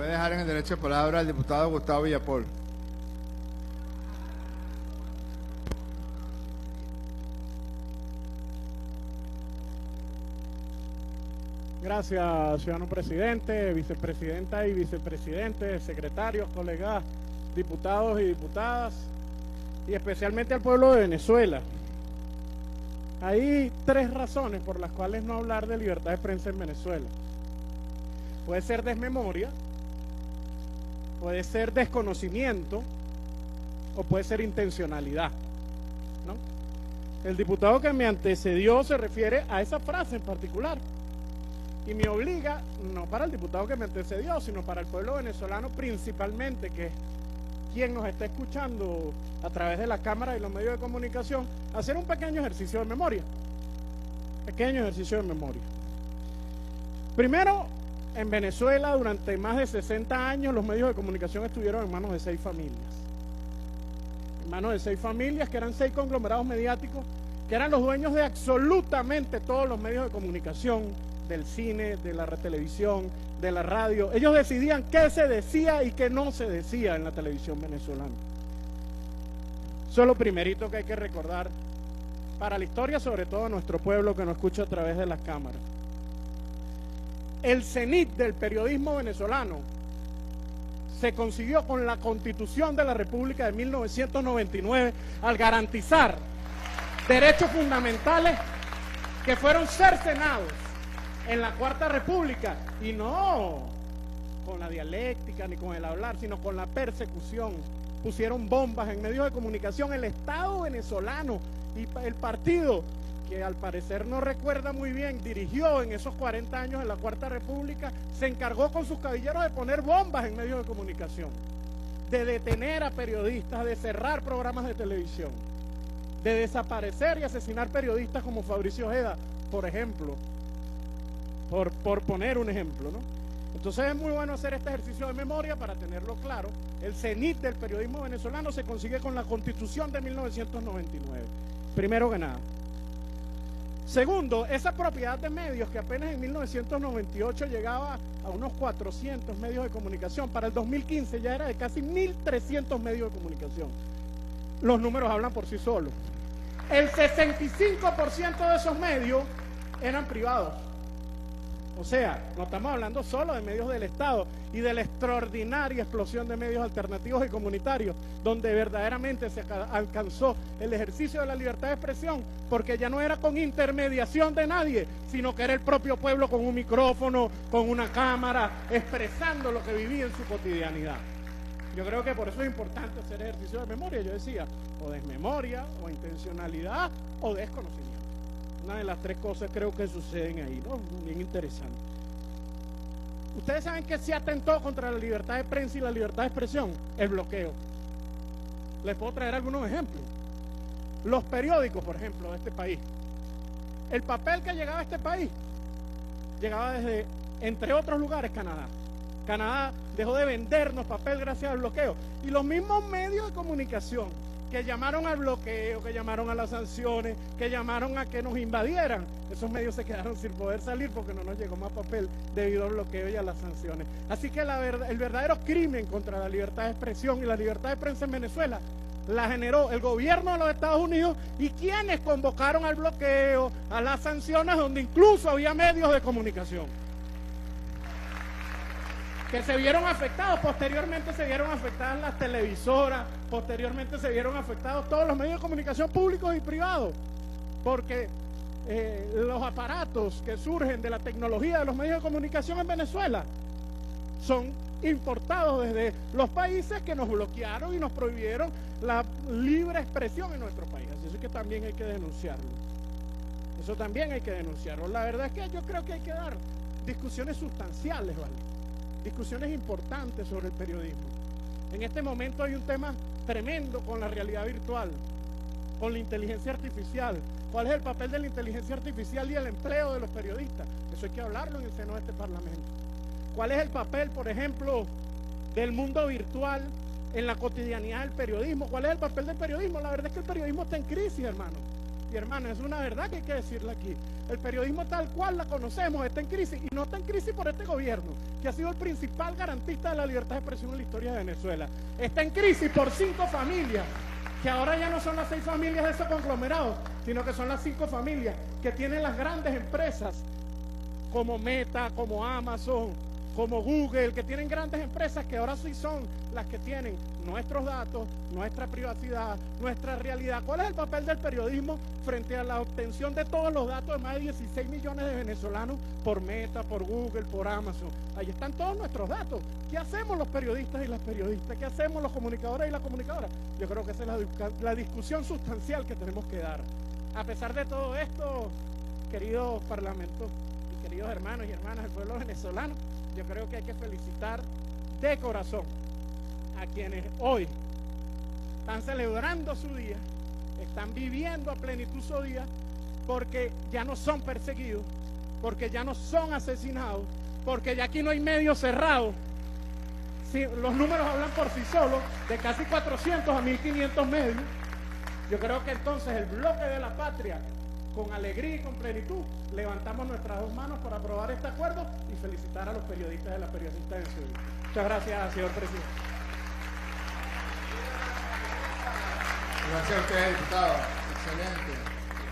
Voy a dejar en el derecho de palabra al diputado Gustavo Villapol. Gracias, ciudadano presidente, vicepresidenta y vicepresidente, secretarios, colegas, diputados y diputadas, y especialmente al pueblo de Venezuela. Hay tres razones por las cuales no hablar de libertad de prensa en Venezuela. Puede ser desmemoria, puede ser desconocimiento o puede ser intencionalidad, ¿no? El diputado que me antecedió se refiere a esa frase en particular y me obliga, no para el diputado que me antecedió, sino para el pueblo venezolano principalmente, que es quien nos está escuchando a través de la cámara y los medios de comunicación, a hacer un pequeño ejercicio de memoria. Pequeño ejercicio de memoria. Primero, en Venezuela durante más de 60 años los medios de comunicación estuvieron en manos de 6 familias. En manos de 6 familias, que eran 6 conglomerados mediáticos, que eran los dueños de absolutamente todos los medios de comunicación, del cine, de la televisión, de la radio. Ellos decidían qué se decía y qué no se decía en la televisión venezolana. Eso es lo primerito que hay que recordar para la historia, sobre todo de nuestro pueblo que nos escucha a través de las cámaras. El cenit del periodismo venezolano se consiguió con la Constitución de la República de 1999 al garantizar derechos fundamentales que fueron cercenados en la Cuarta República, y no con la dialéctica ni con el hablar, sino con la persecución. Pusieron bombas en medios de comunicación. El Estado venezolano y el partido, que al parecer no recuerda muy bien, dirigió en esos 40 años en la Cuarta República, se encargó con sus cabilleros de poner bombas en medios de comunicación, de detener a periodistas, de cerrar programas de televisión, de desaparecer y asesinar periodistas como Fabricio Ojeda, por ejemplo, por poner un ejemplo, ¿no? Entonces es muy bueno hacer este ejercicio de memoria para tenerlo claro. El cenit del periodismo venezolano se consigue con la Constitución de 1999, primero que nada. Segundo, esa propiedad de medios que apenas en 1998 llegaba a unos 400 medios de comunicación, para el 2015 ya era de casi 1.300 medios de comunicación. Los números hablan por sí solos. El 65% de esos medios eran privados. O sea, no estamos hablando solo de medios del Estado y de la extraordinaria explosión de medios alternativos y comunitarios, donde verdaderamente se alcanzó el ejercicio de la libertad de expresión, porque ya no era con intermediación de nadie, sino que era el propio pueblo con un micrófono, con una cámara, expresando lo que vivía en su cotidianidad. Yo creo que por eso es importante hacer ejercicio de memoria. Yo decía, o desmemoria, o intencionalidad, o desconocimiento. Una de las tres cosas creo que suceden ahí, ¿no? Bien interesante. Ustedes saben que se atentó contra la libertad de prensa y la libertad de expresión, el bloqueo. Les puedo traer algunos ejemplos. Los periódicos, por ejemplo, de este país. El papel que llegaba a este país llegaba desde, entre otros lugares, Canadá. Canadá dejó de vendernos papel gracias al bloqueo. Y los mismos medios de comunicación que llamaron al bloqueo, que llamaron a las sanciones, que llamaron a que nos invadieran, esos medios se quedaron sin poder salir porque no nos llegó más papel debido al bloqueo y a las sanciones. Así que el verdadero crimen contra la libertad de expresión y la libertad de prensa en Venezuela la generó el gobierno de los Estados Unidos y quienes convocaron al bloqueo, a las sanciones, donde incluso había medios de comunicación que se vieron afectados. Posteriormente se vieron afectadas las televisoras, posteriormente se vieron afectados todos los medios de comunicación públicos y privados, porque los aparatos que surgen de la tecnología de los medios de comunicación en Venezuela son importados desde los países que nos bloquearon y nos prohibieron la libre expresión en nuestro país. Así es que también hay que denunciarlo. Eso también hay que denunciarlo. La verdad es que yo creo que hay que dar discusiones sustanciales, ¿vale? Discusiones importantes sobre el periodismo. En este momento hay un tema tremendo con la realidad virtual, con la inteligencia artificial. ¿Cuál es el papel de la inteligencia artificial y el empleo de los periodistas? Eso hay que hablarlo en el seno de este Parlamento. ¿Cuál es el papel, por ejemplo, del mundo virtual en la cotidianidad del periodismo? ¿Cuál es el papel del periodismo? La verdad es que el periodismo está en crisis, hermano. Y hermano, es una verdad que hay que decirla aquí. El periodismo tal cual la conocemos está en crisis, y no está en crisis por este gobierno, que ha sido el principal garantista de la libertad de expresión en la historia de Venezuela. Está en crisis por 5 familias, que ahora ya no son las 6 familias de esos conglomerados, sino que son las 5 familias que tienen las grandes empresas como Meta, como Amazon, como Google, que tienen grandes empresas que ahora sí son las que tienen nuestros datos, nuestra privacidad, nuestra realidad. ¿Cuál es el papel del periodismo frente a la obtención de todos los datos de más de 16 millones de venezolanos por Meta, por Google, por Amazon? Ahí están todos nuestros datos. ¿Qué hacemos los periodistas y las periodistas? ¿Qué hacemos los comunicadores y las comunicadoras? Yo creo que esa es la discusión sustancial que tenemos que dar. A pesar de todo esto, queridos parlamentos y queridos hermanos y hermanas del pueblo venezolano, yo creo que hay que felicitar de corazón a quienes hoy están celebrando su día, están viviendo a plenitud su día, porque ya no son perseguidos, porque ya no son asesinados, porque ya aquí no hay medios cerrados. Sí, los números hablan por sí solos, de casi 400 a 1.500 medios. Yo creo que entonces el bloque de la patria, con alegría y con plenitud, levantamos nuestras 2 manos para aprobar este acuerdo y felicitar a los periodistas y las periodistas en su día. Muchas gracias, señor presidente. Gracias a usted, diputado. Excelente.